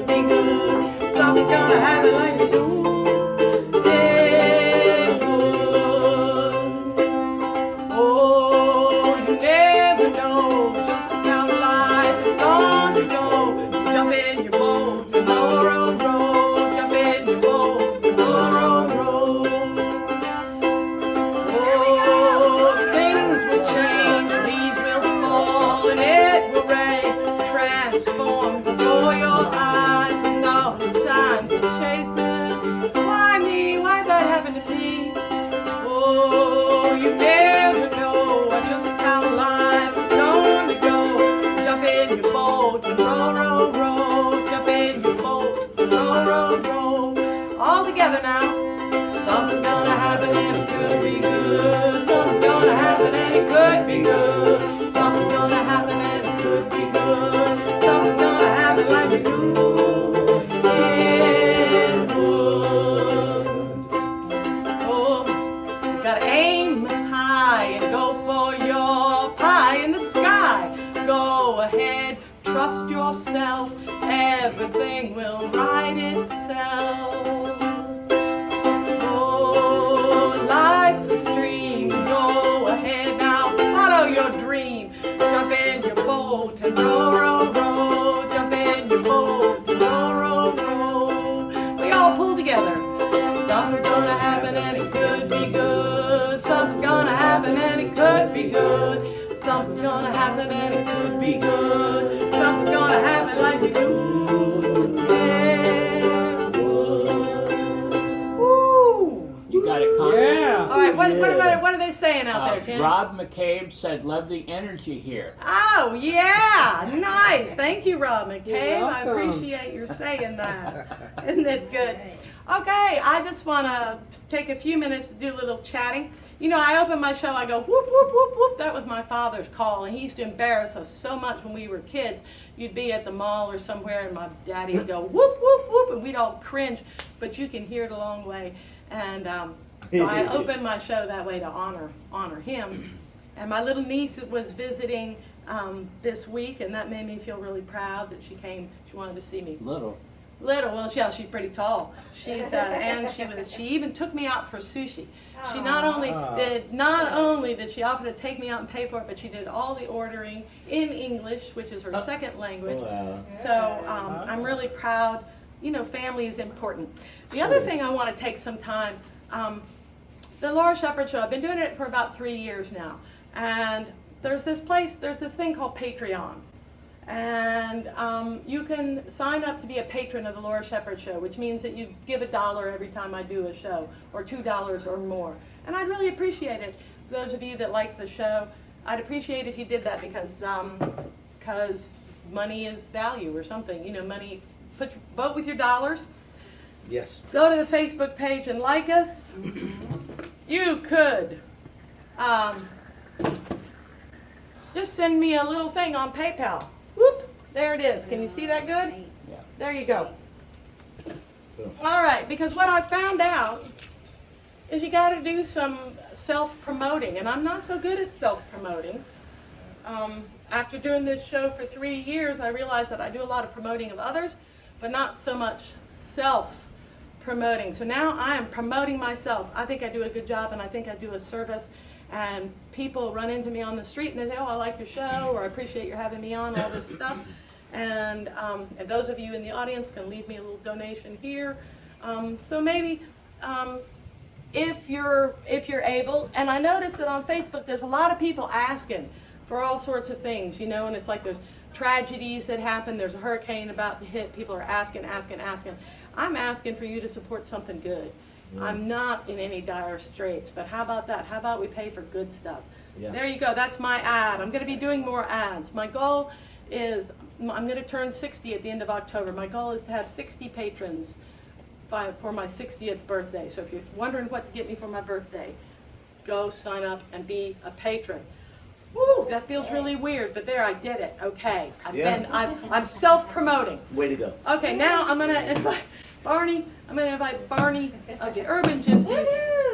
could be good. Something's gonna happen like you do. It would. Oh, you never know just how life is gonna go. Jump in your boat and row, row, row. Jump in your boat and row, row, row. Oh, things will change, leaves will fall, and it will rain, transform before your eyes, and all the time for chasing. Why me? Why that happen to me? Oh, you never know just how life is going to go. Jump in your boat and row, row, row. Jump in your boat and row, row, row. All together now. Something's gonna happen and it could be good. Something's gonna happen and it could be good. Something's gonna happen and it could be good. Something's gonna happen like you do. It would. Oh, you gotta aim high and go for your pie in the sky. Go ahead, trust yourself. Everything will right itself. Oh, life's a stream. Go ahead now, follow your dream. Jump in your boat and row, row, row. Jump in your boat and row, row, row. We all pull together. Something's gonna happen and it could be good. Something's gonna happen and it could be good. Something's gonna happen and it could be good. Something's gonna happen like you do. It would. Woo! You got it, Connie? Yeah. All right, what are they saying out there, Ken? Rob McCabe said, love the energy here. Oh, yeah, nice. Thank you, Rob McCabe. You're I welcome. appreciate your saying that. Isn't it good? Okay, I just want to take a few minutes to do a little chatting. You know, I open my show, I go, whoop, whoop, whoop, whoop. That was my father's call, and he used to embarrass us so much when we were kids. You'd be at the mall or somewhere, and my daddy would go, whoop, whoop, whoop, and we'd all cringe, but you can hear it a long way. And so I opened my show that way to honor him. And my little niece was visiting this week, and that made me feel really proud that she came. She wanted to see me. Little. Well, yeah, she's pretty tall. She's and she even took me out for sushi. She not only did she offer to take me out and pay for it, but she did all the ordering in English, which is her second language. Wow. So I'm really proud. You know, family is important. The other thing I want to take some time, the Laura Shepherd Show. I've been doing it for about 3 years now, and there's this thing called Patreon. And you can sign up to be a patron of the Laura Shepherd Show, which means that you give $1 every time I do a show, or $2 or more. And I'd really appreciate it. Those of you that like the show, I'd appreciate if you did that because money is value or something. You know, money. Vote with your dollars. Yes. Go to the Facebook page and like us. You could just send me a little thing on PayPal. Whoop, there it is. Can you see that good? Yeah. There you go. All right, because what I found out is you got to do some self-promoting, and I'm not so good at self-promoting. After doing this show for 3 years, I realized that I do a lot of promoting of others, but not so much self-promoting. So now I am promoting myself. I think I do a good job, and I think I do a service. And people run into me on the street and they say, oh, I like your show, or I appreciate your having me on, all this stuff. And those of you in the audience can leave me a little donation here. So maybe if you're able, and I notice that on Facebook there's a lot of people asking for all sorts of things, you know, and it's like there's tragedies that happen, there's a hurricane about to hit, people are asking. I'm asking for you to support something good. I'm not in any dire straits, but how about that? How about we pay for good stuff? Yeah. There you go. That's my ad. I'm going to be doing more ads. My goal is, I'm going to turn 60 at the end of October. My goal is to have 60 patrons for my 60th birthday. So if you're wondering what to get me for my birthday, go sign up and be a patron. Woo, that feels really weird, but there, I did it. Okay. I'm self-promoting. Way to go. Okay, now I'm going to invite Barney. I'm going to invite Barney of the Urban Gypsies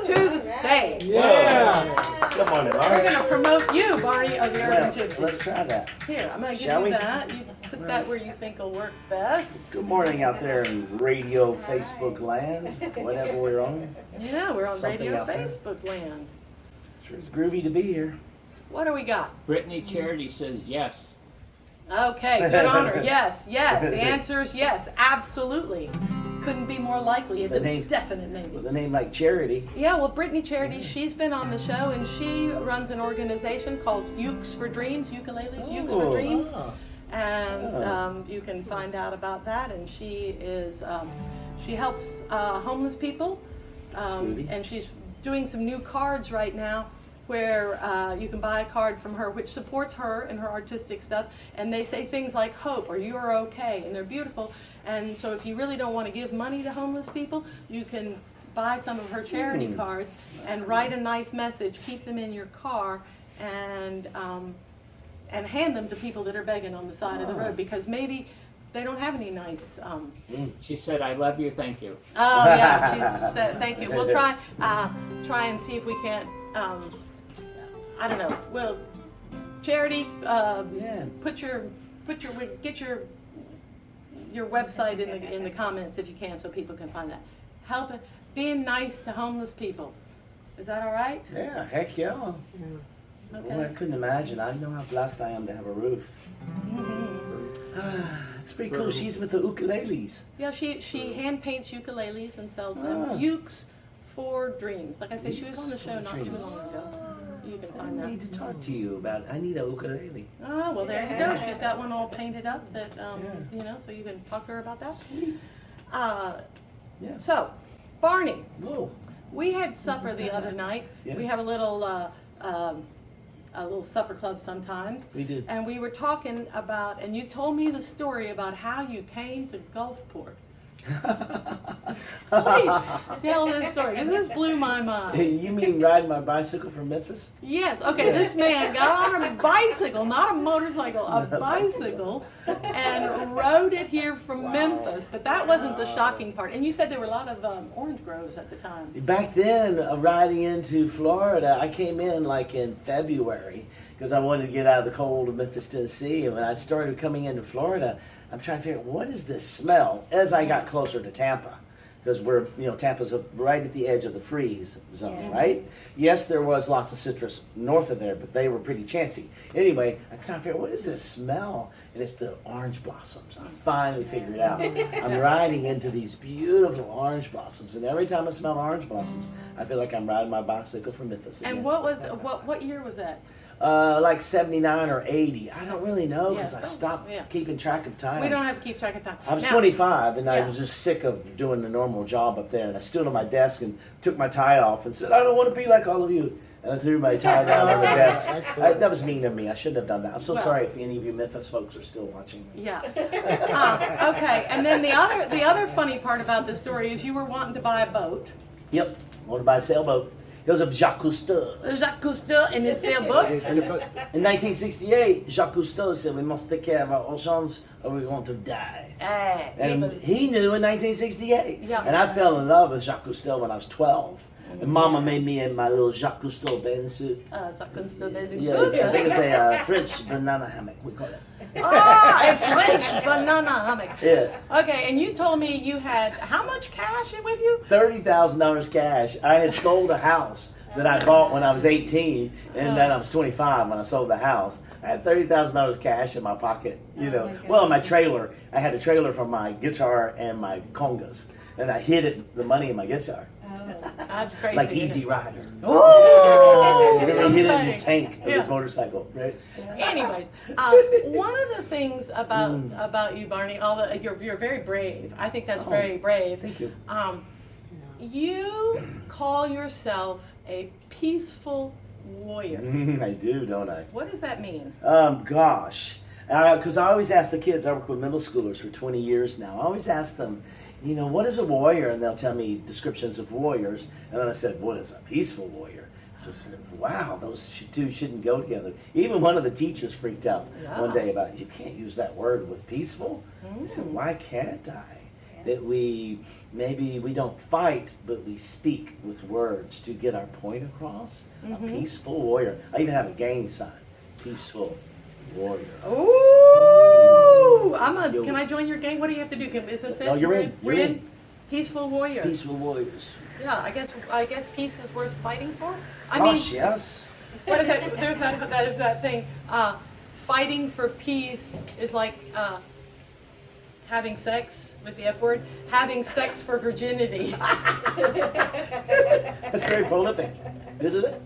to the stage. Yeah. Come on, We're Barney. going to promote you, Barney of the Urban Gypsies. Let's try that. Here, I'm going to give Shall you we? that. put that where you think will work best. Good morning out there in radio Facebook land, whatever we're on. Yeah, we're on Something radio out there. Facebook land. Sure it's groovy to be here. What do we got? Brittany Charity says yes. Okay, good honor. Yes, yes. The answer is yes, absolutely. Couldn't be more likely. It's The a name- definite maybe. With a name like Charity. Yeah, well, Brittany Charity, she's been on the show, and she runs an organization called Ukes for Dreams, ukuleles, Ukes for Dreams. And you can find out about that. And she is, she helps homeless people, groovy. and she's doing some new cards right now where you can buy a card from her which supports her and her artistic stuff, and they say things like hope or you are okay, and they're beautiful. And so if you really don't want to give money to homeless people, you can buy some of her charity cards and write a nice message, keep them in your car, and hand them to people that are begging on the side of the road, because maybe they don't have any nice. She said, I love you, thank you. Oh yeah, she said thank you. We'll try and see if we can't. I don't know. Well, Charity, Yeah. get your website in the comments if you can, so people can find that. Help it. Being nice to homeless people. Is that all right? Yeah, heck yeah. Well, I Okay. couldn't imagine. I know how blessed I am to have a roof. It's pretty cool. She's with the ukuleles. Yeah, she hand paints ukuleles and sells them. Ah. Ukes for Dreams. Like I said, she was on the Ukes show for not too Dreams. long ago. You can I find that. need to talk to you about. I need a ukulele. Oh, well, there you go. She's got one all painted up that, you know, so you can talk to her about that. Sweet. Yeah. So, Barney, Whoa. we had supper the other night. Yeah. We have a little supper club sometimes. We did. And we were talking about, and you told me the story about how you came to Gulfport. Please, tell this story, 'cause this blew my mind. You mean riding my bicycle from Memphis? Yes, okay, this man got on a bicycle, not a motorcycle, a bicycle, and rode it here from Memphis, but that wasn't the shocking part. And you said there were a lot of orange groves at the time. Back then, riding into Florida, I came in like in February because I wanted to get out of the cold of Memphis, Tennessee. And when I started coming into Florida, I'm trying to figure out what is this smell as I got closer to Tampa. Because Tampa's right at the edge of the freeze zone, right? Yes, there was lots of citrus north of there, but they were pretty chancy. Anyway, I'm trying to figure out what is this smell? And it's the orange blossoms. I finally figured it out. I'm riding into these beautiful orange blossoms, and every time I smell orange blossoms, I feel like I'm riding my bicycle from Memphis again. And what year was that? Like 79 or 80. I don't really know because I stopped keeping track of time. We don't have to keep track of time. I was Now, 25 and I was just sick of doing the normal job up there, and I stood on my desk and took my tie off and said, I don't want to be like all of you. And I threw my tie down on the desk. That was mean of me. I shouldn't have done that. I'm so sorry if any of you Memphis folks are still watching me. Yeah. Okay. And then the other funny part about this story is you were wanting to buy a boat. Yep. I want to buy a sailboat. It was of Jacques Cousteau. Jacques Cousteau and his sailboat. In 1968, Jacques Cousteau said, we must take care of our oceans or we're going to die. And he knew in 1968. Yeah. And I fell in love with Jacques Cousteau when I was 12. And Mama made me in my little Jacques Cousteau bathing suit. Jacques Cousteau bathing Yeah, suit. I think it's a French banana hammock, we call it. A French banana hammock. Yeah. Okay, and you told me you had how much cash with you? $30,000 cash. I had sold a house that I bought when I was 18, and then I was 25 when I sold the house. I had $30,000 cash in my pocket, Well, my trailer. I had a trailer for my guitar and my congas, and I hid the money in my guitar. That's crazy. Like Easy Rider. Oh, He hid it in his tank of Yeah. his motorcycle, right? Anyways, one of the things about you, Barney, you're very brave. I think that's very brave. Thank you. You call yourself a peaceful warrior. I do, don't I? What does that mean? Gosh. Because I always ask the kids, I work with middle schoolers for 20 years now. I always ask them, what is a warrior? And they'll tell me descriptions of warriors. And then I said, what is a peaceful warrior? So I said, wow, those two shouldn't go together. Even one of the teachers freaked out one day about, you can't use that word with peaceful. I said, why can't I? That maybe we don't fight, but we speak with words to get our point across. A peaceful warrior. I even have a gang sign. Peaceful warrior. Ooh! Woo! Can I join your gang? What do you have to do? Is this it? Oh, you're in. We're You're in. in. Peaceful warriors. Peaceful warriors. Yeah, I guess peace is worth fighting for. I Gosh, mean, yes. what is that? There's that thing. Fighting for peace is like having sex with the F word. Having sex for virginity. That's very prolific, isn't it?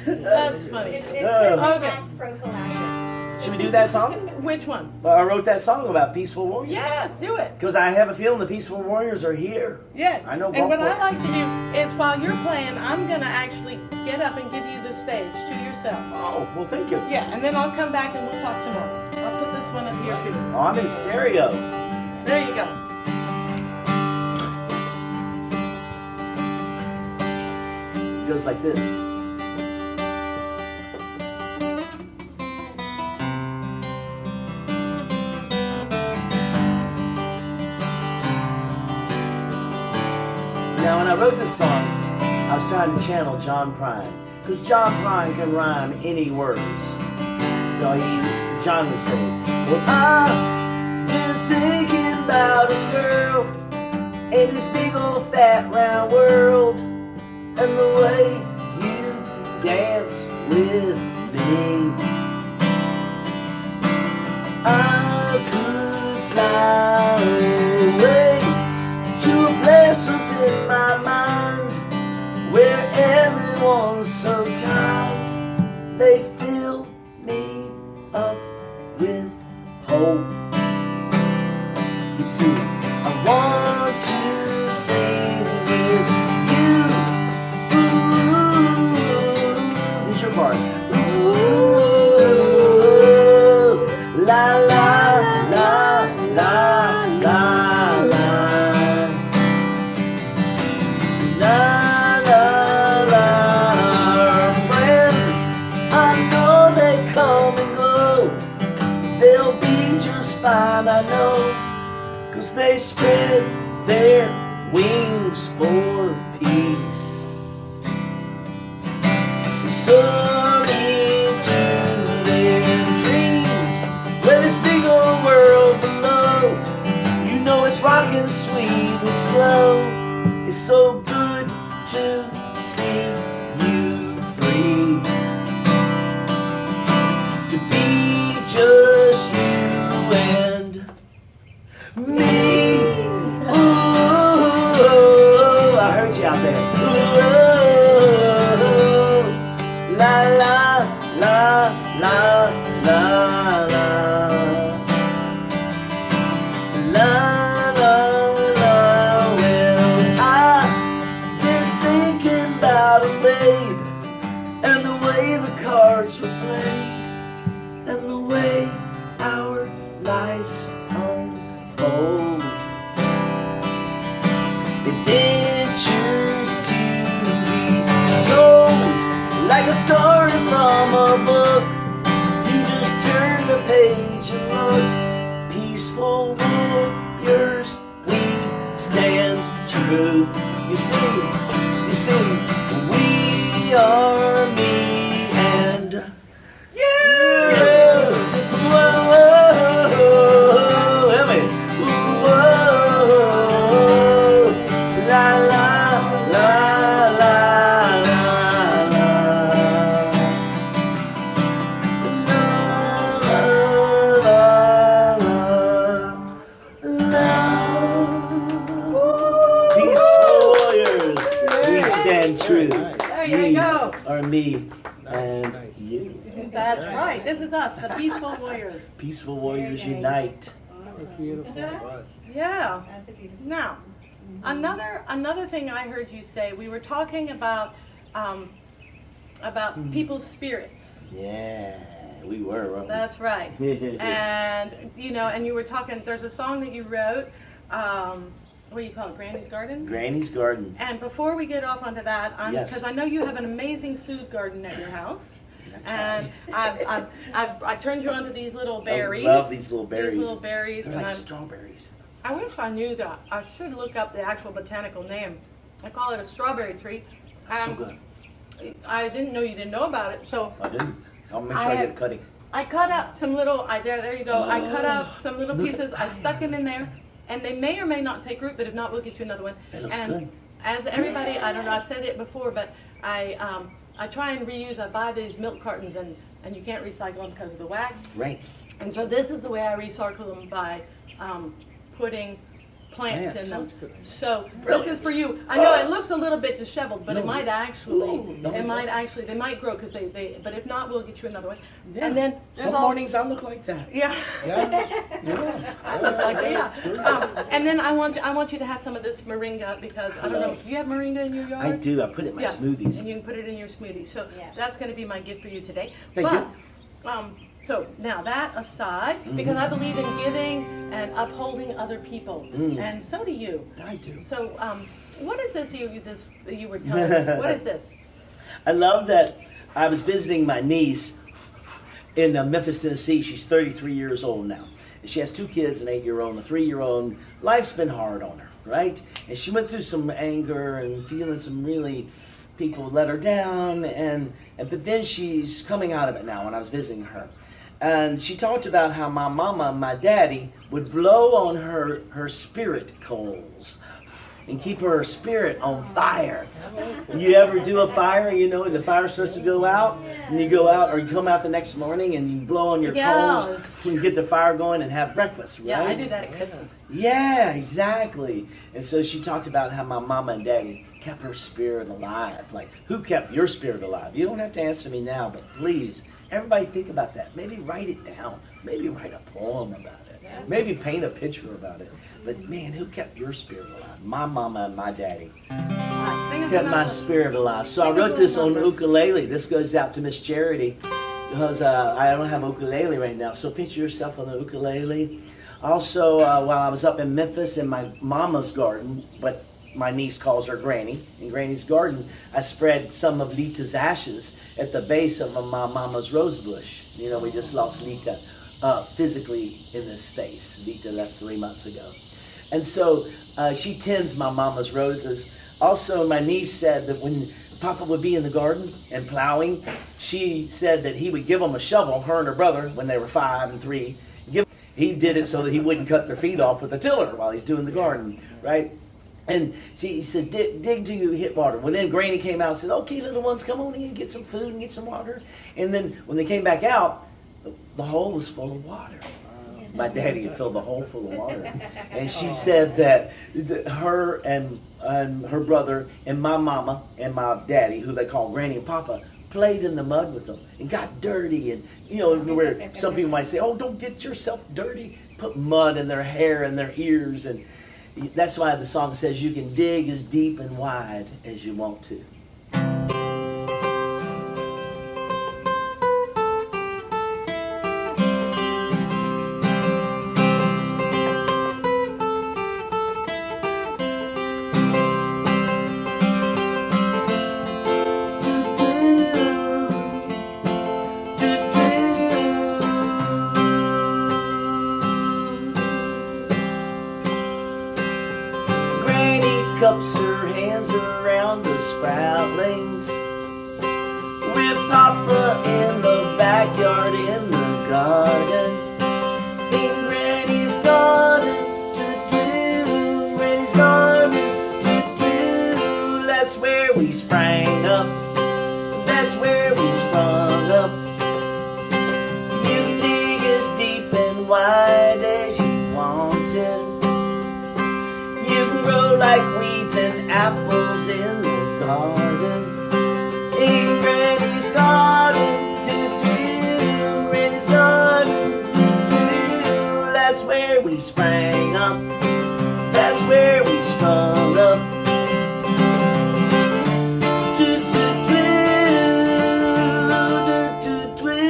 That's funny. Oh. Okay. Tax prophylaxis. Should we do that song? Which one? Well, I wrote that song about peaceful warriors. Yes, do it. Because I have a feeling the peaceful warriors are here. Yeah. I know And what I Gulfport. like to do is while you're playing, I'm gonna actually get up and give you the stage to yourself. Oh, well, thank you. Yeah, and then I'll come back and we'll talk some more. I'll put this one up here too. Oh, I'm in stereo. There you go. It goes like this. Now, when I wrote this song, I was trying to channel John Prine. Because John Prine can rhyme any words. So John would say, well, I've been thinking about this girl in this big old fat round world, and the way you dance with me. I could fly away to a place within my mind where everyone's so kind. They fill me up with hope. You see, I want to sing with you. Ooh, this is your part. Ooh, la la la la la la. La la la. Friends, I know they come and go. They'll be just fine, I know. 'Cause they spread their wings for peace. Soaring to their dreams, where this big old world below, you know it's rocking sweet and slow. It's so good to see you free, to be just you and me. Ooh, I heard you out there. Ooh, la la la la la la la la la. Well, I've been thinking about us, babe, and the way the cards were played, and the way our lives unfold. Adventures to be told, like a story from a book. You just turn the page and look. Peaceful warriors, we stand true. You see, we are me and you. Whoa, help me. Whoa, la la la la la la. Peaceful warriors, we stand true. There you We go. are me and you. That's right. This is us, the peaceful warriors. Peaceful warriors unite. Yeah. That's a beautiful. Now, another thing I heard you say, we were talking about people's spirits. Yeah, we were, weren't we? That's right. And and you were talking. There's a song that you wrote. What do you call it? Granny's Garden. Granny's Garden. And before we get off onto that, Yes. because I know you have an amazing food garden at your house, That's and I turned you onto these little berries. I love these little berries. These little berries, They're and like strawberries. I wish I knew that. I should look up the actual botanical name. I call it a strawberry tree. So good. I didn't know you didn't know about it, so I didn't. I'll make sure I get a cutting. I cut up some little, there you go. I cut up some little pieces. I stuck them in there, and they may or may not take root, but if not, we'll get you another one. That looks And good. as everybody, I don't know, I've said it before, but I try and reuse. I buy these milk cartons, and you can't recycle them because of the wax. Right. And so this is the way I recycle them, by putting plants in them. So this is for you. I know it looks a little bit disheveled, but it might actually, they might grow because they, but if not, we'll get you another one. Yeah. And then there's Some all, mornings I look like that. yeah. Yeah. I look like that, yeah. And then I want you to have some of this moringa, because I don't know, do you have moringa in your yard? I do. I put it in my Yeah, smoothies. and you can put it in your smoothie. So Yeah. that's going to be my gift for you today. Thank but, you. So now that aside, because I believe in giving and upholding other people, and so do you. I do. So what is this you were telling me? What is this? I love that I was visiting my niece in Memphis, Tennessee. She's 33 years old now. And she has 2 kids, an 8-year-old and a 3-year-old. Life's been hard on her, right? And she went through some anger and feeling some really people let her down. But then she's coming out of it now when I was visiting her. And she talked about how my mama and my daddy would blow on her spirit coals and keep her spirit on fire. You ever do a fire, you know, the fire starts to go out, and you go out, or you come out the next morning and you blow on your coals to get the fire going and have breakfast, right? Yeah, I do that at Christmas. Yeah, exactly. And so she talked about how my mama and daddy kept her spirit alive. Like, who kept your spirit alive? You don't have to answer me now, but please, everybody think about that. Maybe write it down. Maybe write a poem about it. Maybe paint a picture about it. But man, who kept your spirit alive? My mama and my daddy kept my spirit alive. So I wrote this on ukulele. This goes out to Miss Charity, because I don't have a ukulele right now. So picture yourself on the ukulele. Also, while I was up in Memphis in my mama's garden, but my niece calls her Granny, in Granny's garden, I spread some of Leta's ashes at the base of my mama's rose bush. You know, we just lost Leta physically in this space. Leta left 3 months ago. And so she tends my mama's roses. Also, my niece said that when Papa would be in the garden and plowing, she said that he would give them a shovel, her and her brother, when they were 5 and 3. He did it so that he wouldn't cut their feet off with a tiller while he's doing the garden, right? And he said, dig till you hit water. Well, then Granny came out and said, okay, little ones, come on in, get some food and get some water. And then when they came back out, the hole was full of water. My daddy had filled the hole full of water. And she said that her and her brother and my mama and my daddy, who they call Granny and Papa, played in the mud with them and got dirty. And, you know, where some people might say, oh, don't get yourself dirty. Put mud in their hair and their ears. And that's why the song says you can dig as deep and wide as you want to. Cups her hands around the sproutlings, with Papa in the backyard in the garden. In Granny's garden, doo-doo, Granny's garden, doo-doo. That's where we sprang up, that's where we sprung up. You can dig as deep and wide as you wanted. You can grow like weeds and apples in the garden. In Granny's garden, doo-doo, Granny's garden, doo-doo. That's where we sprang up, that's where we sprung up. Doo-doo-doo, doo-doo-doo.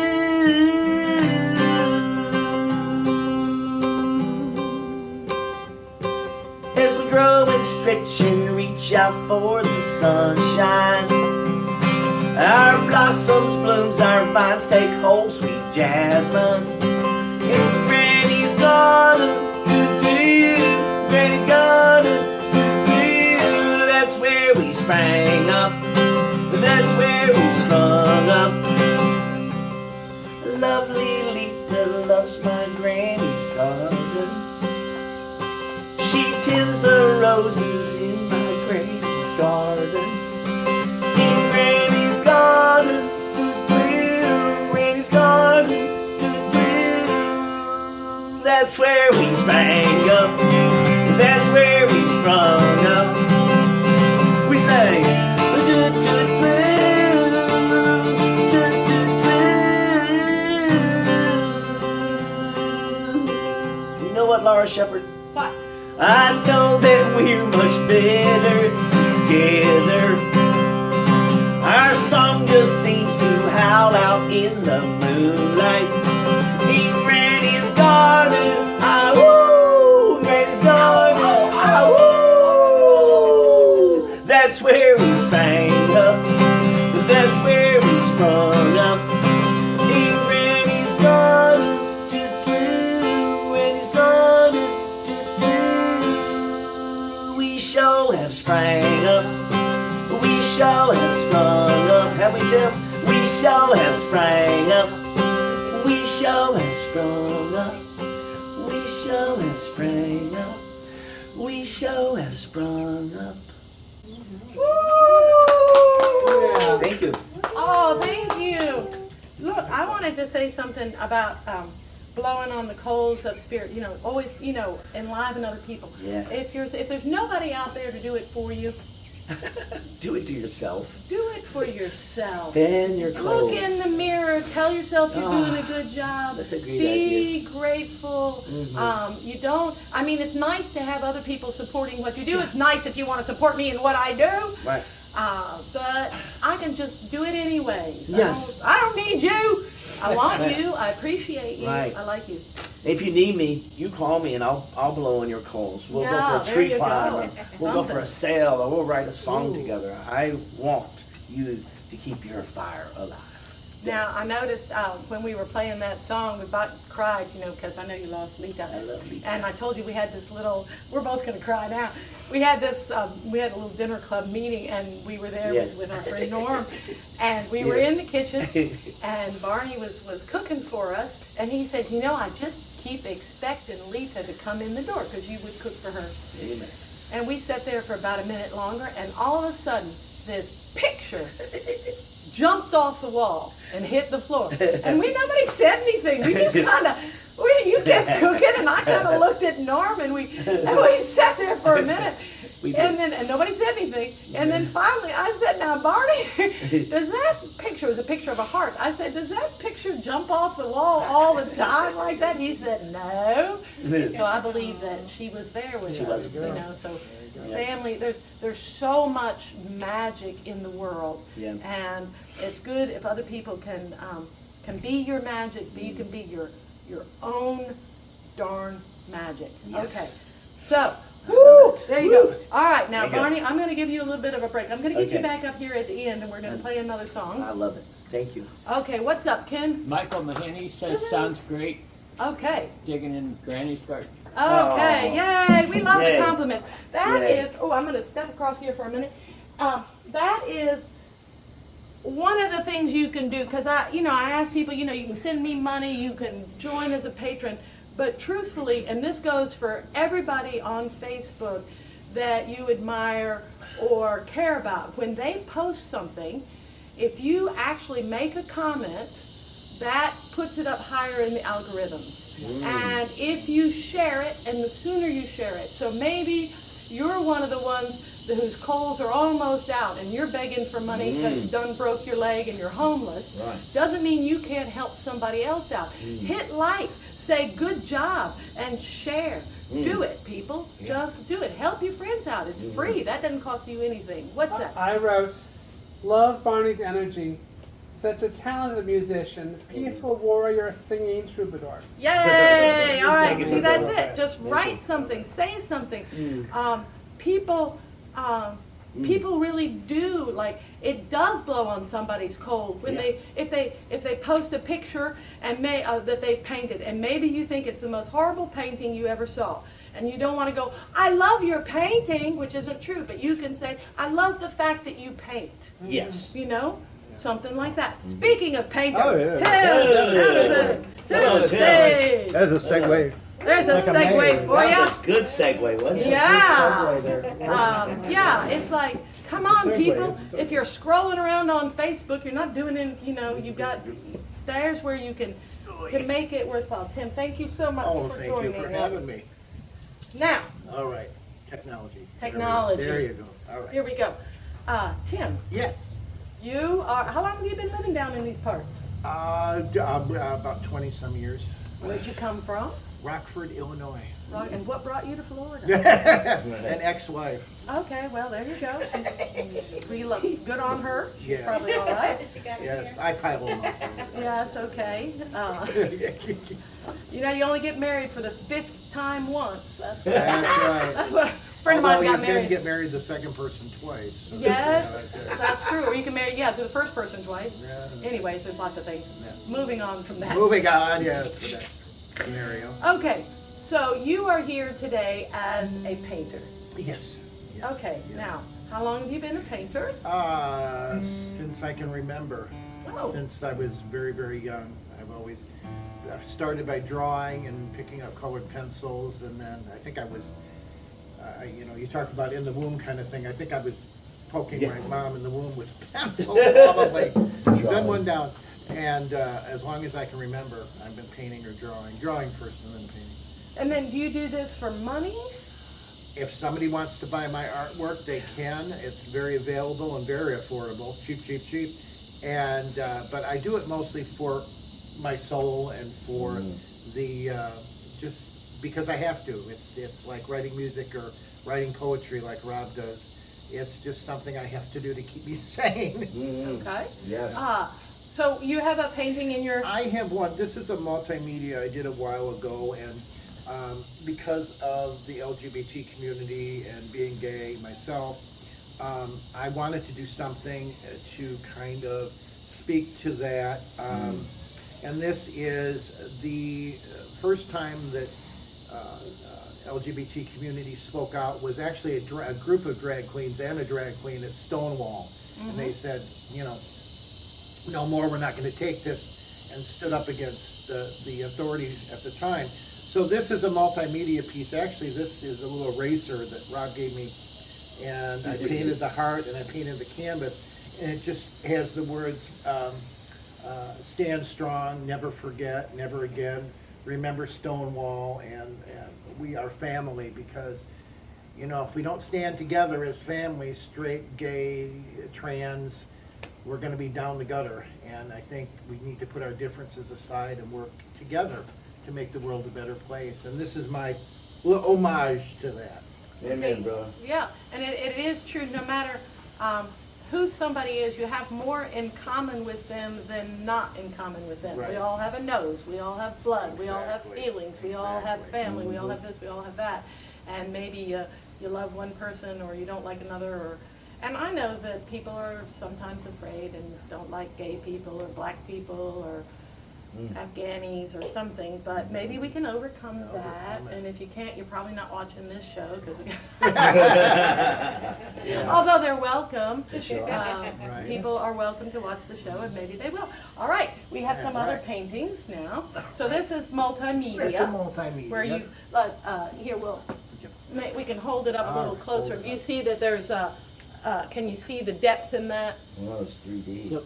As we grow and stretch and reach out for the sunshine, our blossoms, blooms, our vines take hold, sweet jasmine. In Granny's garden, doo-doo, Granny's garden, doo-doo. That's where we sprang up, that's where we sprung up. Lovely tis the roses in my granny's garden. In Granny's garden, doo-doo, Granny's garden, doo-doo. That's where we sprang up, that's where we sprung up. We sang, doo-doo-doo, doo-doo-doo. You know what, Laura Shepherd? What? I know that we're much better together. Our song just seems to howl out in the moonlight. In Granny's garden, ah woo! Granny's garden, ah woo! That's where we sprang up. That's where we sprung up. In Granny's garden, doo-doo, Granny's garden, doo-doo. We sure have sprang up. We sure have sprung up. Have we, Tim? We sure have sprang up. We sure have sprung up. We sure have sprang up. We sure have sprung up. Woo! Thank you. Oh, thank you. Look, I wanted to say something about blowing on the coals of spirit. You know, always, you know, enliven other people. Yeah. If there's nobody out there to do it for you, Do it to yourself. do it for yourself. Fan your clothes. Look in the mirror. Tell yourself you're Ah, doing a good job. that's a great Be grateful. Mhm. You don't. I mean, it's nice to have other people supporting what you do. It's nice if you want to support me in what I do. Right. But I can just do it anyways. Yes. I don't need you. I want you. I appreciate you. Right. I like you. If you need me, you call me and I'll blow on your coals. We'll Yeah, go for a there tree you climb. go. Or we'll go for a sail, or we'll write a song Ooh. together. I want you to keep your fire alive. Now, I noticed when we were playing that song, we about cried, you know, because I know you lost Leta. I love Leta. And I told you we had this little, we're both going to cry now. We had this, we had a little dinner club meeting, and we were there Yeah. with our friend Norm. And we were Yeah. in the kitchen, and Barney was cooking for us. And he said, you know, I just keep expecting Leta to come in the door because you would cook for her. Amen. And we sat there for about a minute longer, and all of a sudden, this picture jumped off the wall and hit the floor. And nobody said anything. We just kind of, you kept cooking, and I kind of looked at Norm, and we sat there for a minute. We did. And nobody said anything. And then finally I said, now Barney, does that picture, it was a picture of a heart. I said, does that picture jump off the wall all the time like that? He said, no. So I believe that she was there with She us, was. you know. So Yeah. family, there's so much magic in the world. Yeah. And it's good if other people can be your magic, but you can be your own darn magic. Yes. Okay. So, woo, there you go. Woo. All right, now There you go. Barney, I'm going to give you a little bit of a break. I'm going to get you Okay. back up here at the end, and we're going to play another song. I love it. Thank you. Okay, what's up, Ken? Michael Mahaney says, sounds great, Okay. digging in Granny's garden. Okay, yay! We love Yay. the compliments. That Yay. is. Oh, I'm going to step across here for a minute. That is one of the things you can do, because I ask people, you can send me money, you can join as a patron, but truthfully, and this goes for everybody on Facebook that you admire or care about, when they post something, if you actually make a comment, that puts it up higher in the algorithms. And if you share it, and the sooner you share it, so maybe you're one of the ones whose coals are almost out and you're begging for money because you done broke your leg and you're homeless, Right. doesn't mean you can't help somebody else out. Hit like, say good job, and share. Do it, people. Just do it. Help your friends out. It's free. That doesn't cost you anything. What's that? I wrote, love Barney's energy. Such a talented musician, peaceful warrior, singing troubadour. Yay! All right, Thank you. see, that's it. Just write something, say something. People really do, like, it does blow on somebody's cold when if they post a picture and that they've painted, and maybe you think it's the most horrible painting you ever saw, and you don't want to go, I love your painting, which isn't true, but you can say, I love the fact that you paint. Yes. Something like that. Speaking of painters, Oh, yeah. Tim, to the stage. That's a segue. There's a Like a segue mayor. for That you. was a good segue, wasn't it? Yeah. Good segue there. Yeah, it's like, come It's a on, segue, people. it's a segue. If you're scrolling around on Facebook, you're not doing it, you've got, there's where you can make it worthwhile. Tim, thank you so much Oh, for thank you joining for us. having me. Now, All right, technology. Technology. There you go. All right. here we go. Tim, Yes. how long have you been living down in these parts? About 20 some years. Where'd you come from? Rockford, Illinois. And what brought you to Florida? An ex-wife. Okay, well, there you go. Good on her. She's Yeah. probably all right. Yes, I pile them up. Yeah, it's okay. You only get married for the 5th time once. That's what That's right. a friend of mine Although got you can married. get married the second person twice. So, Yes, that's it. that's true. Or you can marry, to the first person twice. Yeah. Anyways, there's lots of things. Yeah. Moving on from that. Moving on, yeah, for that scenario. Okay, so you are here today as a painter. Yes. Yes, Okay, yes. now, how long have you been a painter? Since I can remember. Oh. Since I was very, very young. I've started by drawing and picking up colored pencils, and then I think I was, you talked about in the womb kind of thing. I think I was poking my mom in the womb with a pencil, probably. Send one down. And as long as I can remember, I've been painting or drawing. Drawing first and then painting. And then do you do this for money? If somebody wants to buy my artwork, they can. It's very available and very affordable. Cheap, cheap, cheap. And but I do it mostly for my soul and for the just because I have to. It's like writing music or writing poetry like Rob does. It's just something I have to do to keep me sane. Okay. Yes. So you have a painting in your... I have one. This is a multimedia I did a while ago, and because of the LGBT community and being gay myself, I wanted to do something to kind of speak to that. And this is the first time that LGBT community spoke out was actually a group of drag queens and a drag queen at Stonewall. And they said, no more, we're not going to take this, and stood up against the authorities at the time. So this is a multimedia piece. Actually, this is a little eraser that Rob gave me, and I painted the heart and I painted the canvas, and it just has the words, stand strong, never forget, never again, remember Stonewall, and we are family, because if we don't stand together as families, straight, gay, trans, we're going to be down the gutter. And I think we need to put our differences aside and work together to make the world a better place. And this is my little homage to that. Amen, brother. Yeah, and it is true, no matter who somebody is, you have more in common with them than not in common with them. Right. We all have a nose, we all have blood, we all have Exactly. feelings, we all have Exactly. family, we all have this, we all have that. And maybe you love one person or you don't like another, and I know that people are sometimes afraid and don't like gay people or black people or Afghanis or something, but maybe we can overcome that. Overcome it. And if you can't, you're probably not watching this show, although they're welcome. Sure. Right. People are welcome to watch the show, and maybe they will. All right, we have some other Right. paintings now. So this is multimedia. It's a multimedia. Where you here we can hold it up a little Ah, closer. hold it You up. see that there's can you see the depth in that? Well, it's 3D. Yep.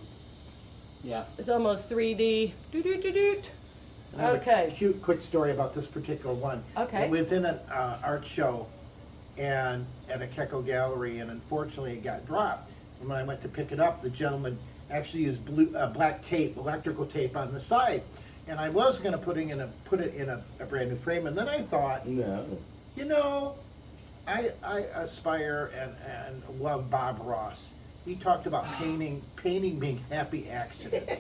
Yeah. It's almost 3D. Doot. I have Okay. a cute, quick story about this particular one. Okay. It was in an art show and at a Kecko gallery, and unfortunately it got dropped. And when I went to pick it up, the gentleman actually used black tape, electrical tape on the side. And I was going to put it in a brand new frame, and then I thought, No. I aspire and love Bob Ross. He talked about painting being happy accidents.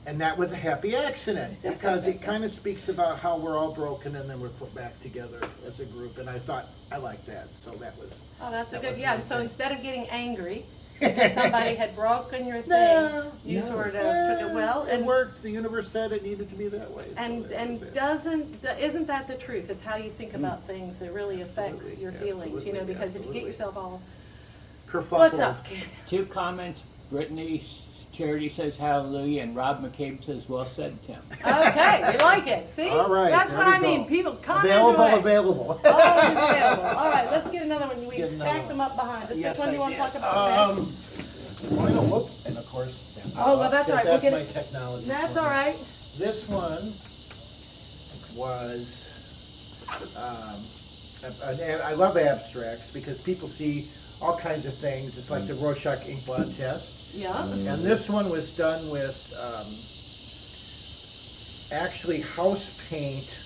And that was a happy accident, because it kind of speaks about how we're all broken and then we're put back together as a group. And I thought, I like that. So that was... Oh, that's a That good, was yeah. my So thing. instead of getting angry that somebody had broken your thing, No, you no. sort of took it well. It And worked. The universe said it needed to be that way. So and that was and it. isn't that the truth? It's how you think about things that really affects Absolutely, your feelings. You know, absolutely, because if you get absolutely. yourself all, Kerfuffle. what's up, kid? 2 comments. Brittany Charity says hallelujah, and Rob McCabe says, well said, Tim. Okay, we like it. See? All right, That's there what we I mean. go. People comment Available, away. available. Always available. All right, let's get another one. We Get another stacked one. them up behind us. Yes, Which one do you I want to did. talk about next? Well, no, whoop, and of course. Oh, well, that's all right. We'll That's get my it. technology. That's all right. This one was, I love abstracts because people see all kinds of things. It's like the Rorschach inkblot test. Yeah. And this one was done with actually house paint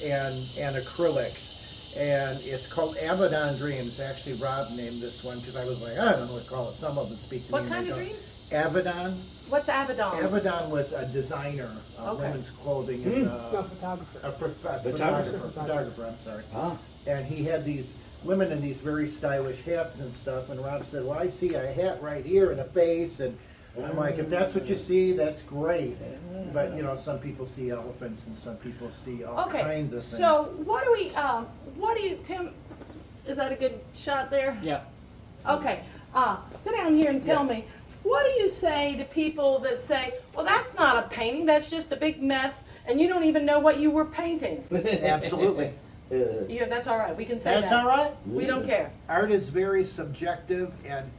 and acrylics. And it's called Abaddon Dreams. Actually, Rob named this one because I was like, I don't know what to call it. Some of them speak to me. What and kind they of don't. dreams? Abaddon. What's Abaddon? Abaddon was a designer of Okay. women's clothing and No, photographer. a Photographer. photographer, I'm sorry. Ah. And he had these women in these very stylish hats and stuff. And Rob said, well, I see a hat right here and a face. And I'm like, if that's what you see, that's great. But, you know, some people see elephants and some people see all Okay. kinds of things. So what do you, Tim? Is that a good shot there? Yeah. Okay. Sit down here and tell me. What do you say to people that say, well, that's not a painting, that's just a big mess, and you don't even know what you were painting? Absolutely. Yeah, that's all right. We can say That's that. all right. We don't care. Art is very subjective, and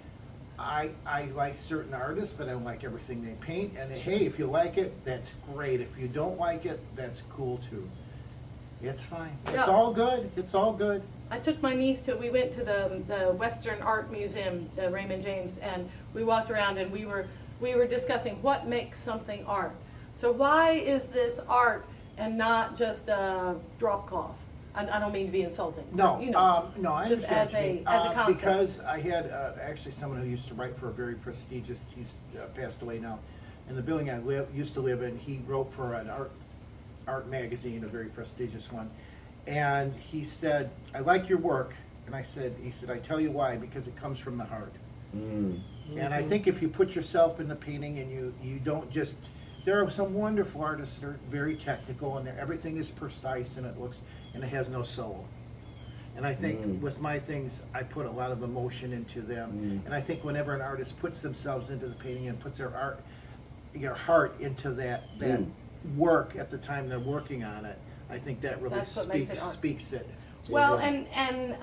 I like certain artists, but I don't like everything they paint. And hey, if you like it, that's great. If you don't like it, that's cool too. It's fine. Yeah. It's all good. It's all good. I took my niece we went to the Western Art Museum, the Raymond James, and we walked around and we were discussing what makes something art. So why is this art and not just a drop cloth? I don't mean to be insulting. No, You know, no, I just understand as what you mean. a concept. Because I had actually someone who used to write for a very prestigious, he's passed away now, in the building I used to live in, he wrote for an art magazine, a very prestigious one. And he said, I like your work. And he said, I tell you why, because it comes from the heart. Mm. And I think if you put yourself in the painting and you don't just, there are some wonderful artists that are very technical and everything is precise and it has no soul. And I think with my things, I put a lot of emotion into them. And I think whenever an artist puts themselves into the painting and puts their heart into that work at the time they're working on it, I think that really That's what makes it art. speaks it. Well, and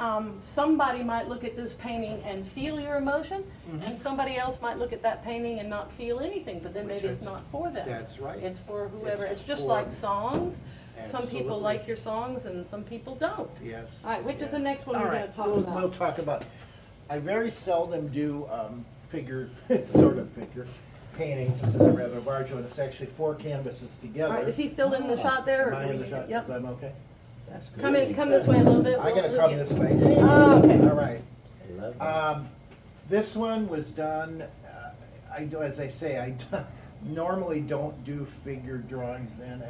somebody might look at this painting and feel your emotion, and somebody else might look at that painting and not feel anything, but then maybe it's not for them. That's right. It's for whoever. It's just for- like songs. Some people Absolutely. like your songs and some people don't. Yes. All right, which is the next one All we're right, going to talk we'll about? talk about, I very seldom do sort of figure paintings. This is a rather large one. It's actually 4 canvases All together. right, is he still in the shot there? Or Am I do in we- the shot? Yep. Is I'm okay? That's Come great. come this way a little bit. I gotta We'll come move this you. way. Oh, okay. All right. I love that. This one was done, as I say, I normally don't do figure drawings, and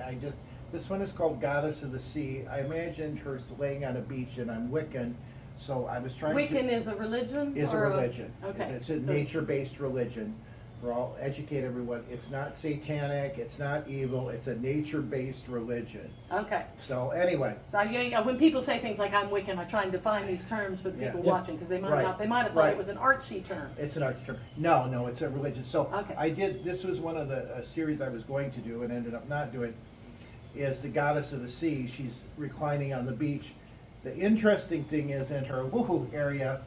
this one is called Goddess of the Sea. I imagined her laying on a beach, and I'm Wiccan, so I was trying to... Wiccan is a religion? Is a or religion. Okay. It's a nature-based religion. For all, educate everyone. It's not satanic. It's not evil. It's a nature-based religion. Okay. So anyway, So when people say things like I'm Wiccan, I try and define these terms for the people Yeah. watching because they might Right. not. They might have thought Right. it was an artsy term. it's an arts term. No, it's a religion. So Okay. this was one of the series I was going to do and ended up not doing, is the Goddess of the Sea. She's reclining on the beach. The interesting thing is in her woohoo area,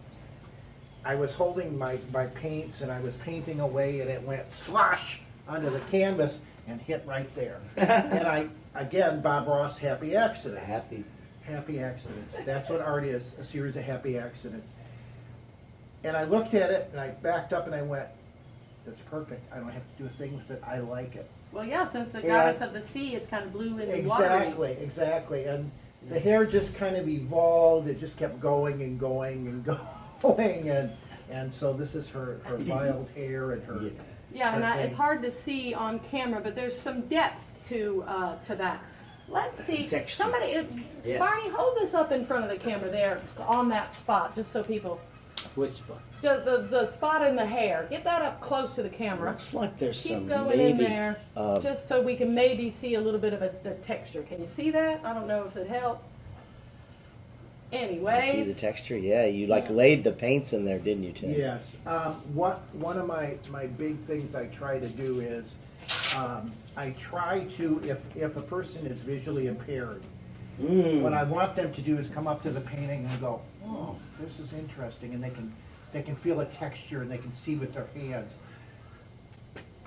I was holding my paints and I was painting away and it went slosh onto the canvas and hit right there. And again, Bob Ross, happy accidents. Happy accidents. That's what art is, a series of happy accidents. And I looked at it and I backed up and I went, that's perfect. I don't have to do a thing with it. I like it. Well, yeah, since the Yeah. goddess of the sea, it's kind of blue and watery. Exactly. And the hair just kind of evolved. It just kept going and going and going. And so this is her wild hair and her... Yeah, and her it's thing. hard to see on camera, but there's some depth to that. Let's see. Texture. Somebody, Yes. Barney, hold this up in front of the camera there on that spot, just so people. Which spot? The spot in the hair. Get that up close to the camera. Looks like there's Keep some going maybe in there, uh, just so we can maybe see a little bit of the texture. Can you see that? I don't know if it helps. I see the Anyways, texture. Yeah, you like laid the paints in there, didn't you, Tim? Yes. One of my big things I try to do is I try to, if a person is visually impaired, what I want them to do is come up to the painting and go, oh, this is interesting, and they can feel a texture and they can see with their hands.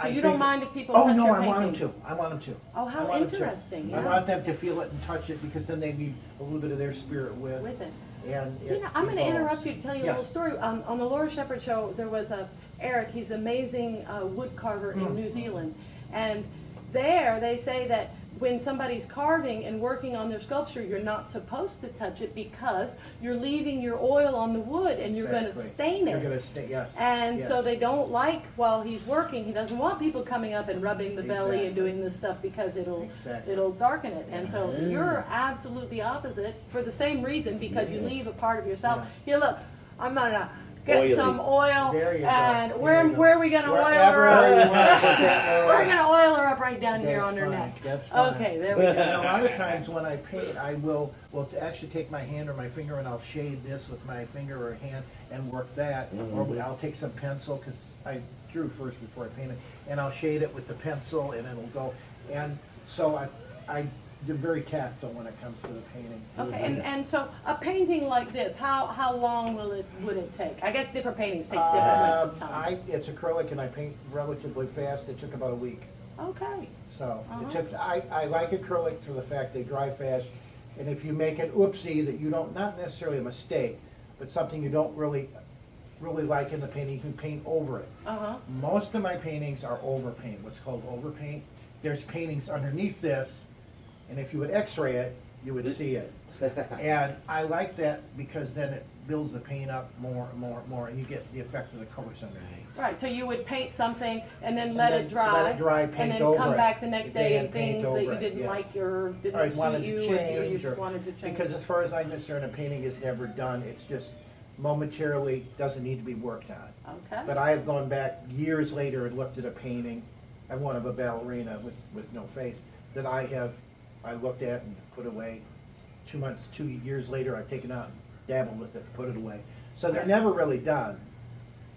so you don't mind if people Oh touch no, your I want them paintings? to. I want them to. Oh, I how want 'em to. interesting! I Yeah. want them to feel it and touch it because then they need a little bit of their spirit with With it. And You know, I'm going to evolves. interrupt you to tell you a Yeah. little story. On the Laura Shepherd show, there was Eric. He's an amazing wood carver in New Zealand, and there they say that when somebody's carving and working on their sculpture, you're not supposed to touch it because you're leaving your oil on the wood and you're going to Exactly. stain You're it. going to stain, yes. And yes. so they don't like while he's working. He doesn't want people coming up and rubbing the belly and Exactly. doing this stuff because Exactly. it'll darken it. And so you're absolutely opposite for the same reason because you leave a part of yourself. Here, look, I'm gonna get Oily. some oil. There you go. And There where you go. are we gonna oil Wherever her you up? want to put that We're oil. gonna oil her up right down here That's on her fine. neck. That's fine. Okay, there we go. And a lot of times when I paint, I will actually take my hand or my finger and I'll shade this with my finger or hand and work that. Or I'll take some pencil, because I drew first before I painted, and I'll shade it with the pencil and it'll go. And so I'm very tactile when it comes to the painting. Okay, and so a painting like this, how long would it take? I guess different paintings take different lengths of time. It's acrylic and I paint relatively fast. It took about a week. Okay. So Uh-huh. it took, I like acrylics for the fact they dry fast. And if you make an oopsie that you don't, not necessarily a mistake, but something you don't really like in the painting, you can paint over it. Uh-huh. Most of my paintings are overpaint, what's called overpaint. There's paintings underneath this, and if you would x-ray it, you would see it. And I like that because then it builds the paint up more and more and more, and you get the effect of the colors underneath. Right, so you would paint something and then And let then it dry. let it dry, and paint then over come it. back the next day And and paint things that over you it, didn't yes. like or Or didn't wanted suit you to or you change, just wanted to change. because as far as I'm concerned, a painting is never done. It's just momentarily doesn't need to be worked on. Okay. But I have gone back years later and looked at a painting. I have one of a ballerina with no face that I looked at and put away. 2 years later, I've taken out and dabbled with it, put it away. So they're never really done.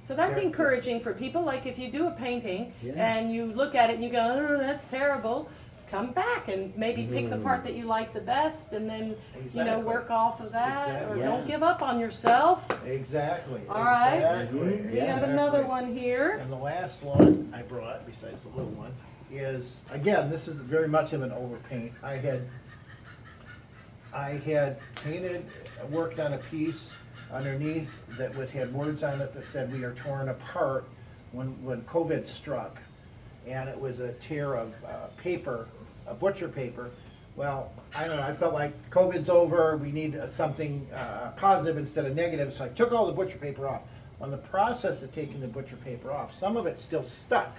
So that's There- encouraging for people. Like if you do a painting Yeah. and you look at it and you go, oh, that's terrible. Come back and maybe pick the part that you like the best, and then Exactly. work off of that. Exactly. Or Yeah. don't give up on yourself. Exactly. All right. Exactly. We have exactly. another one here. And the last one I brought, besides the little one, is, again, this is very much of an overpaint. I had painted, worked on a piece underneath that had words on it that said, "We are torn apart," when COVID struck. And it was a tear of paper, a butcher paper. Well, I don't know, I felt like COVID's over, we need something positive instead of negative, so I took all the butcher paper off. On the process of taking the butcher paper off, some of it still stuck.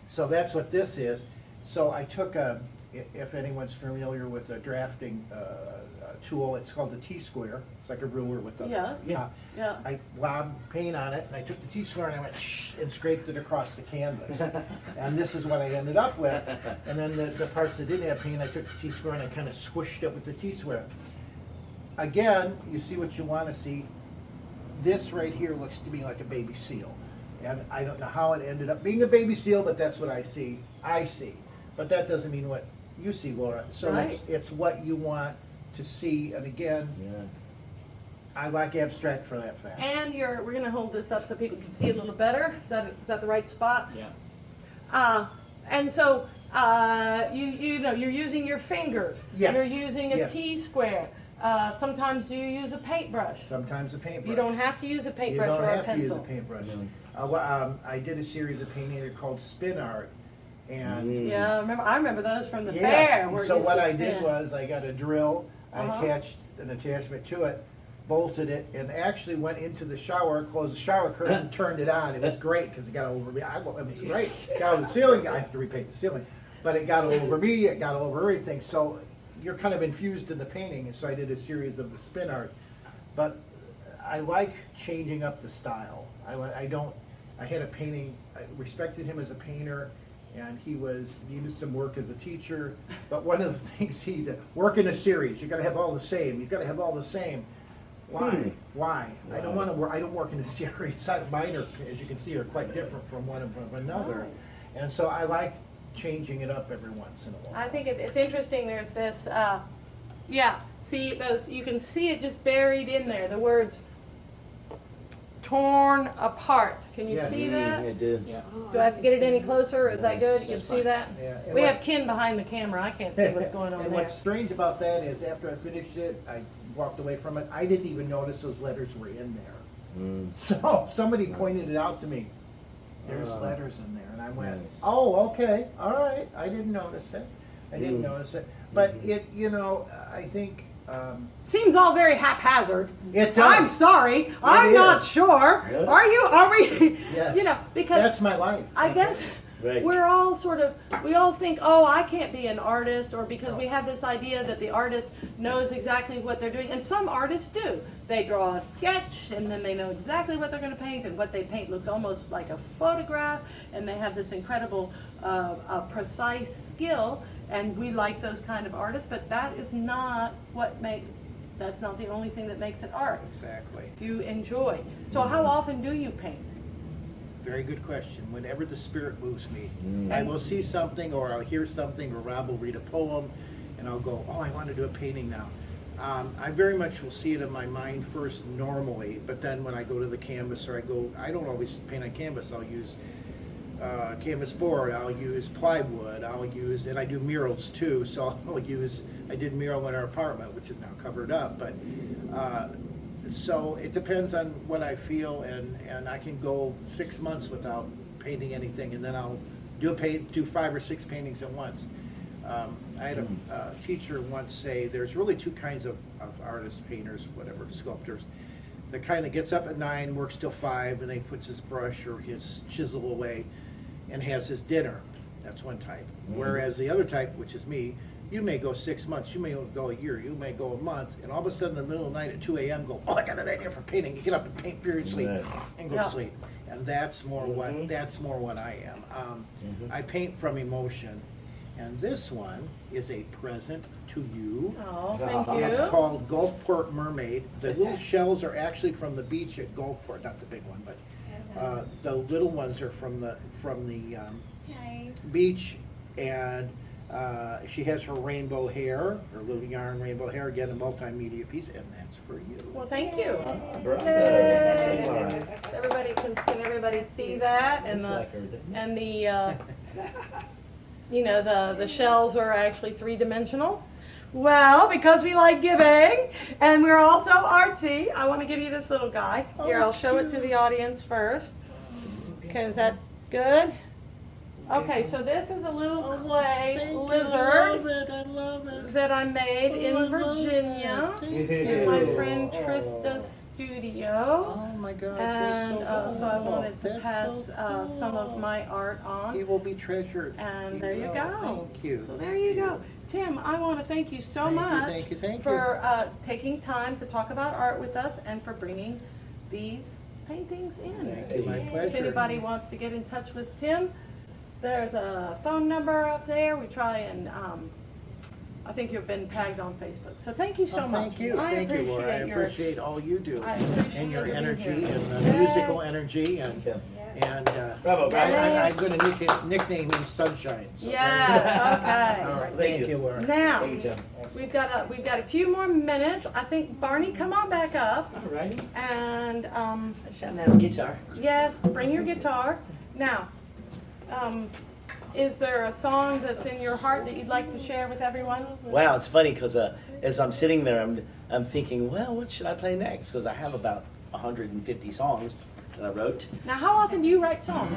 So that's what this is. So I took if anyone's familiar with a drafting tool, it's called the T-square. It's like a ruler with the Yeah. top. Yeah. I lobbed paint on it, and I took the T-square and I went shh, and scraped it across the canvas. And this is what I ended up with. And then the parts that didn't have paint, I took the T-square and I kind of squished it with the T-square. Again, you see what you want to see. This right here looks to me like a baby seal. And I don't know how it ended up being a baby seal, but that's what I see. But that doesn't mean what you see, Laura. So Right. it's what you want to see. And again, I like abstract for that fact. And we're going to hold this up so people can see it a little better. Is that the right spot? Yeah. And so you know you're using your fingers. Yes. You're using a Yes. T-square. Sometimes you use a paintbrush. Sometimes a paintbrush. You don't have to use a You paintbrush don't or a have to use a pencil. paintbrush. I did a series of painting here called spin art. And Yeah, I remember those from the yes, fair. Where it so used what to I did spin. was I got a drill, I Uh-huh. attached an attachment to it, bolted it, and actually went into the shower, closed the shower curtain, and turned it on. It was great because it got over me. It was great. Got over the ceiling. I have to repaint the ceiling, but it got over me. It got over everything. So you're kind of infused in the painting, and so I did a series of the spin art. But I like changing up the style. I had a painting. I respected him as a painter. And he needed some work as a teacher, but one of the things he did, work in a series, you gotta have all the same, you gotta have all the same. Why? Why? I don't want to work. I don't work in a series. Mine are, as you can see, are quite different from one of another, and so I like changing it up every once in a while. I think it's interesting. There's this, yeah. See those? You can see it just buried in there. The words "torn apart." Can you Yes. see that? I did. Yeah. Do I have to get it any closer? Is that good? You can That's see fine. that? Yeah, and We what- have Ken behind the camera. I can't see what's going on And there. what's strange about that is after I finished it, I walked away from it. I didn't even notice those letters were in there. Mm. So somebody pointed it out to me. There's Oh. letters in there, and I went, Nice. "Oh, okay, all right." I didn't notice it. I didn't notice it, but it, I think Seems all very haphazard. it does. I'm sorry. I'm not is. sure. Really? Are we? Yes. You know, because That's my life. I guess Right. we're all we all think, oh, I can't be an artist, or because we have this idea that the artist knows exactly what they're doing. And some artists do. They draw a sketch, and then they know exactly what they're going to paint, and what they paint looks almost like a photograph, and they have this incredible precise skill, and we like those kind of artists, but that is not that's not the only thing that makes it art. Exactly. You enjoy. So how often do you paint? Very good question. Whenever the spirit moves me, Mm. I will see something, or I'll hear something, or Rob will read a poem, and I'll go, "Oh, I want to do a painting now." I very much will see it in my mind first normally, but then when I go to the canvas, or I don't always paint on canvas. I'll use canvas board, I'll use plywood, and I do murals too, so I did mural in our apartment, which is now covered up, but so it depends on what I feel, and I can go 6 months without painting anything, and then I'll do 5 or 6 paintings at once. I had a teacher once say there's really 2 kinds of artists, painters, whatever, sculptors. The kind that gets up at 9, works till 5, and then he puts his brush or his chisel away and has his dinner. That's one type. Whereas the other type, which is me, you may go 6 months, you may go a year, you may go a month, and all of a sudden in the middle of the night at 2 a.m. go, "Oh, I got an idea for painting." You get up and paint furiously Right. and go Yeah. to sleep. And that's more what I am. I paint from emotion. And this one is a present to you. Oh, thank you. It's called Gulfport Mermaid. The little shells are actually from the beach at Gulfport, not the big one, but the little ones are from the beach. And she has her rainbow hair, her little yarn rainbow hair, again a multimedia piece, and that's for you. Well, thank you. Bravo. Yay. Can everybody see that? And Looks the like her, doesn't it? and the shells are actually 3-dimensional. Well, because we like giving and we're also artsy, I want to give you this little guy. Here, I'll show it to the audience first. Okay, is that good? Okay, so this is a little clay lizard I love it. that I made in Virginia in my friend Trista's studio. Oh my gosh, And that's so I wanted to That's pass so cool. some of my art He on. will be treasured. And He there you will. go. Thank you. So there you go. Tim, I want to thank you so Thank you, much thank you, thank you. for taking time to talk about art with us and for bringing these paintings in. Thank you. My If pleasure. anybody wants to get in touch with Tim, there's a phone number up there. We try and I think you've been tagged on Facebook. So thank you so Oh, much. thank you, I thank you, Laura. I appreciate your- appreciate all you do, I appreciate and your you being energy, here. and the Yay. musical energy, and Bravo, bravo. I'm going to nickname him Sunshine. So Yes, okay. All right, Thank thank you. you, Laura. Now, Thank you, Tim. we've got a few more minutes. I think Barney, come on back up, All righty. and I just happen to have a guitar. yes, bring your guitar. Now, is there a song that's in your heart that you'd like to share with everyone? Wow, it's funny because as I'm sitting there, I'm thinking, well, what should I play next? Because I have about 150 songs that I wrote, Now, how often do you write songs?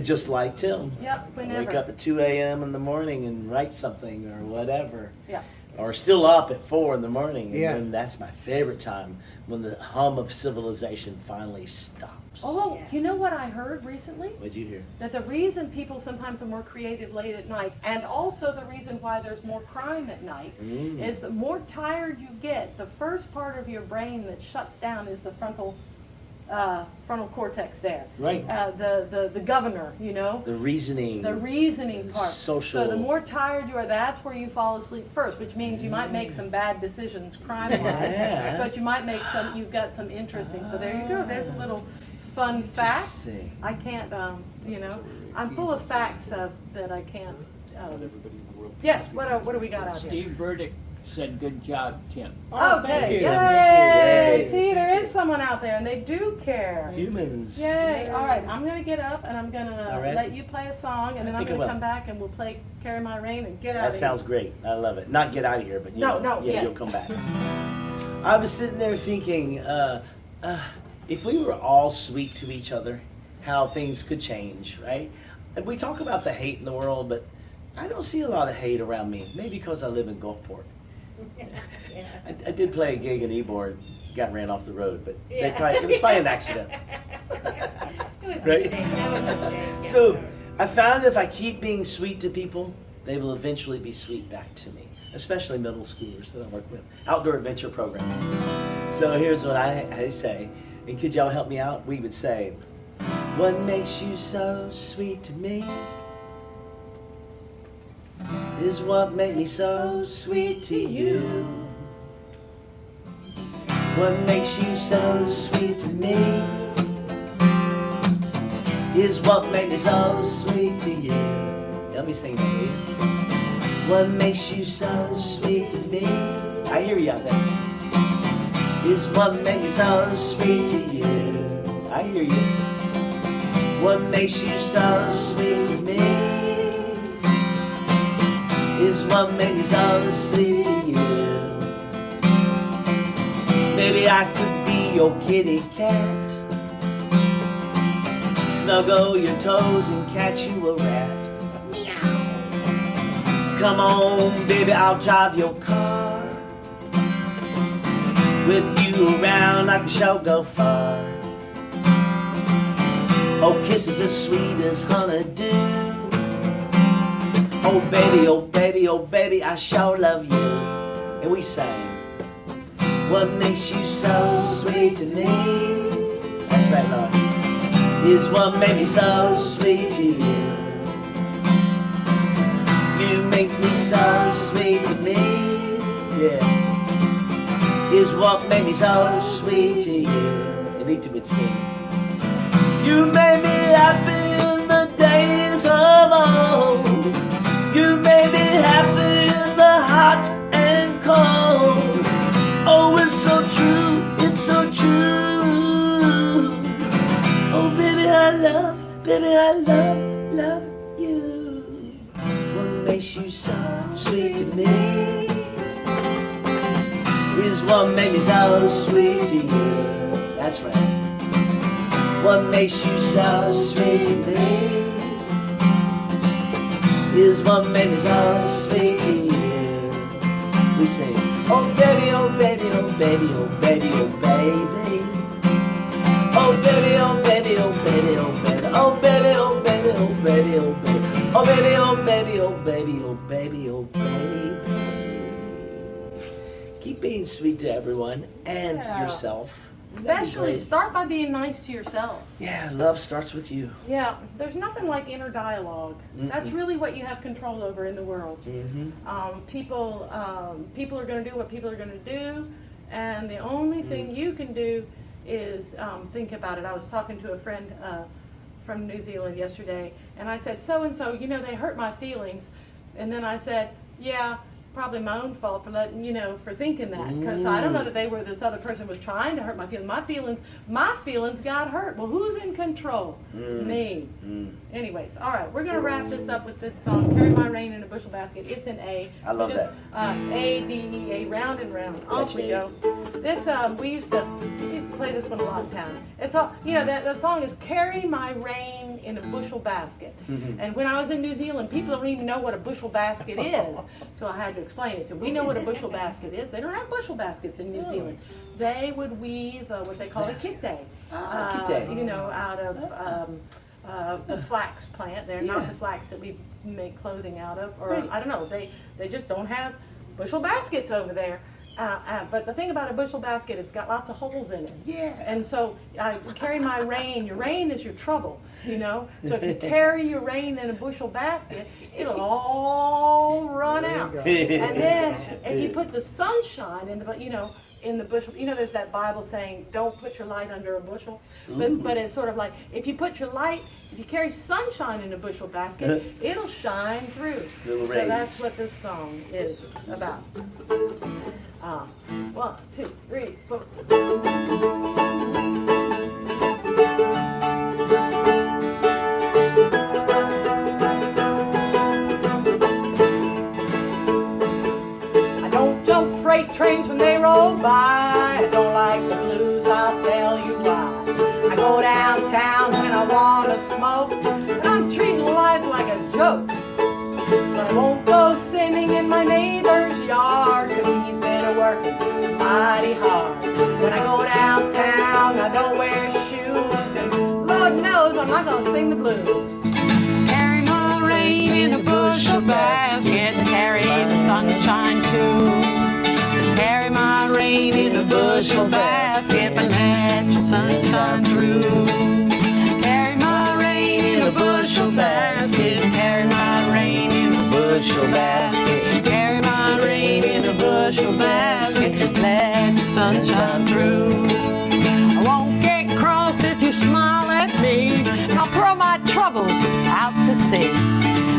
just like Tim. Yep, I whenever. wake up at 2 a.m. in the morning and write something or whatever. Yeah. Or still up at 4 in the morning. And Yeah. then that's my favorite time, when the hum of civilization finally stops. Oh, you know what I heard recently? What'd you hear? That the reason people sometimes are more creative late at night, and also the reason why there's more crime at night, is the more tired you get, the first part of your brain that shuts down is the frontal frontal cortex there. Right. The governor, The reasoning. the reasoning part. Social. So the more tired you are, that's where you fall asleep first, which means you might make some bad decisions crime-wise, Yeah. but you might make you've got some interesting. So there you go. There's a little fun fact. Interesting. I can't, I'm full of facts that I can't. Yes. What do we got out here? Steve Burdick said, "Good job, Tim." Oh, thank Okay. you. Yay! Yay. See, there is someone out there, and they do care. Humans. Yay! All right, I'm gonna get up and I'm gonna All right. let you play a song, and then I I'm think I gonna will. come back and we'll play "Carry My Rain" and get out. That sounds great. I love it. Not get out of here, but No, yeah, yeah. you'll come back. I was sitting there thinking, if we were all sweet to each other, how things could change, right? And we talk about the hate in the world, but I don't see a lot of hate around me. Maybe because I live in Gulfport. I did play a gig in Ybor, got ran off the road, but it was probably an accident. Right? So I found if I keep being sweet to people, they will eventually be sweet back to me, especially middle schoolers that I work with. Outdoor adventure program. So here's what I say, and could y'all help me out? We would say, what makes you so sweet to me is what made me so sweet to you. What makes you so sweet to me is what made me so sweet to you. Let me sing that with you. What makes you so sweet to me, I hear you out there, is what made me so sweet to you. I hear you. What makes you so sweet to me is what made me so sweet to you. Maybe I could be your kitty cat, snuggle your toes and catch you a rat. Come on, baby, I'll drive your car. With you around, I can sure go far. Oh, kisses as sweet as honeydew. Oh baby, oh baby, oh baby, I sure love you. And we sang, what makes you so sweet to me? That's right, Lord. Is what made me so sweet to you. You make me so sweet to me. Yeah. Is what made me so sweet to you. And each would sing. You made me happy in the days of old. You made me happy in the hot and cold. Oh, it's so true, it's so true. Oh, baby, I love you. What makes you so sweet to me is what made me so sweet to you. That's right. What makes you so sweet to me is what made me so sweet to you. We sing, oh baby, oh baby, oh baby, oh baby, oh baby. Oh baby, oh baby, oh baby, oh baby. Oh baby, oh baby, oh baby, oh baby. Oh baby, oh baby, oh baby, oh baby, oh baby. Keep being sweet to everyone and yourself. Especially start by being nice to yourself. Yeah, love starts with you. Yeah, there's nothing like inner dialogue. That's really what you have control over in the world. People are going to do what people are going to do, and the only thing you can do is think about it. I was talking to a friend from New Zealand yesterday, and I said, so and so, they hurt my feelings, and then I said, yeah, probably my own fault for letting, for thinking that, because I don't know that this other person was trying to hurt my feelings. My feelings got hurt. Well, who's in control? Me. Anyways, all right, we're gonna wrap this up with this song, "Carry My Rain in a Bushel Basket." It's in A. I love that. A-D-E-A, round and round. Off we go. This we used to play this one a lot in town. It's all the song is "Carry My Rain in a Bushel Basket." And when I was in New Zealand, people don't even know what a bushel basket is, so I had to explain it to them. We know what a bushel basket is. They don't have bushel baskets in New Zealand. They would weave what they call a kite, out of the flax plant. They're not the flax that we make clothing out of, or I don't know. They just don't have bushel baskets over there. But the thing about a bushel basket, it's got lots of holes in it. Yeah. And so I carry my rain. Your rain is your trouble, you know. So if you carry your rain in a bushel basket, it'll all run out. And then if you put the sunshine in the, in the bushel, there's that Bible saying, don't put your light under a bushel. But it's sort of like, if you put your light, if you carry sunshine in a bushel basket, it'll shine through. Little So rays. that's what this song is about. 1, 2, 3, 4. I don't jump freight trains when they roll by. I don't like the blues, I'll tell you why. I go downtown when I want to smoke, and I'm treating life like a joke. But I won't go singing in my neighbor's yard, 'cause he's been working mighty hard. When I go downtown, I don't wear shoes, and Lord knows I'm not gonna sing the blues. Carry my rain in a bushel basket, carry the sunshine too. Carry my rain in a bushel basket, but let your sunshine through. Carry my rain in a bushel basket, carry my rain in a bushel basket, carry my rain in a bushel basket, let your sunshine through. I won't get cross if you smile at me, I'll throw my troubles out to sea.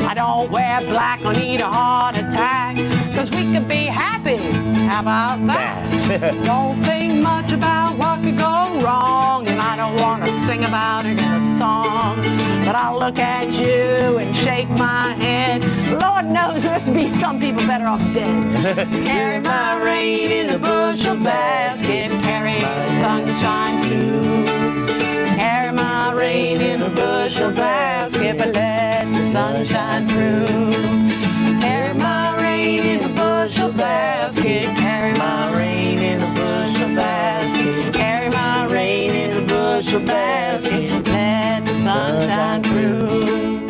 I don't wear black or need a heart attack, 'cause we could be happy, how about that? Don't think much about what could go wrong, and I don't want to sing about it in a song. But I'll look at you and shake my head, Lord knows there's be some people better off dead. Carry my rain in a bushel basket, carry the sunshine too. Carry my rain in a bushel basket, but let the sunshine through. Carry my rain in a bushel basket, carry my rain in a bushel basket, carry my rain in a bushel basket, let the sunshine through.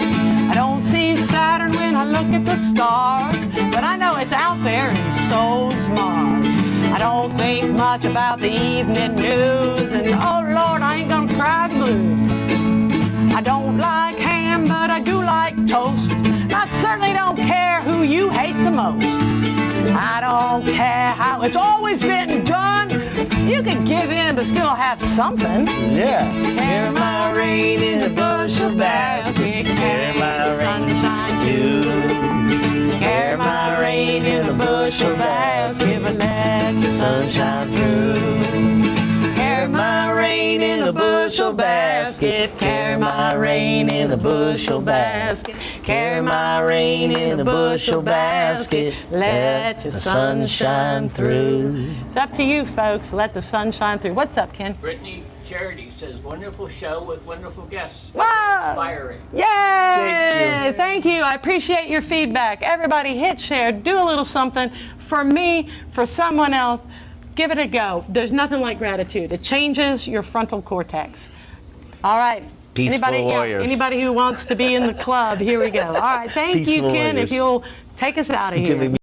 I don't see Saturn when I look at the stars, but I know it's out there and so's Mars. I don't think much about the evening news, and oh Lord, I ain't gonna cry the blues. I don't like ham, but I do like toast. I certainly don't care who you hate the most. I don't care how it's always been done. You could give in but still have something. Yeah. Carry my rain in a bushel basket, carry my sunshine too. Carry my rain in a bushel basket, but let the sunshine through. Carry my rain in a bushel basket, carry my rain in a bushel basket, carry my rain in a bushel basket, let your sunshine through. It's up to you folks, let the sun shine through. What's up, Ken? Brittany Charity says, wonderful show with wonderful guests. Wow! Inspiring. Yay! Thank you. I appreciate your feedback. Everybody hit share, do a little something for me, for someone else. Give it a go. There's nothing like gratitude. It changes your frontal cortex. All right. Peaceful warriors. Anybody who wants to be in the club, here we go. All right. Thank you, Peaceful Ken. warriors. If you'll take us out of here.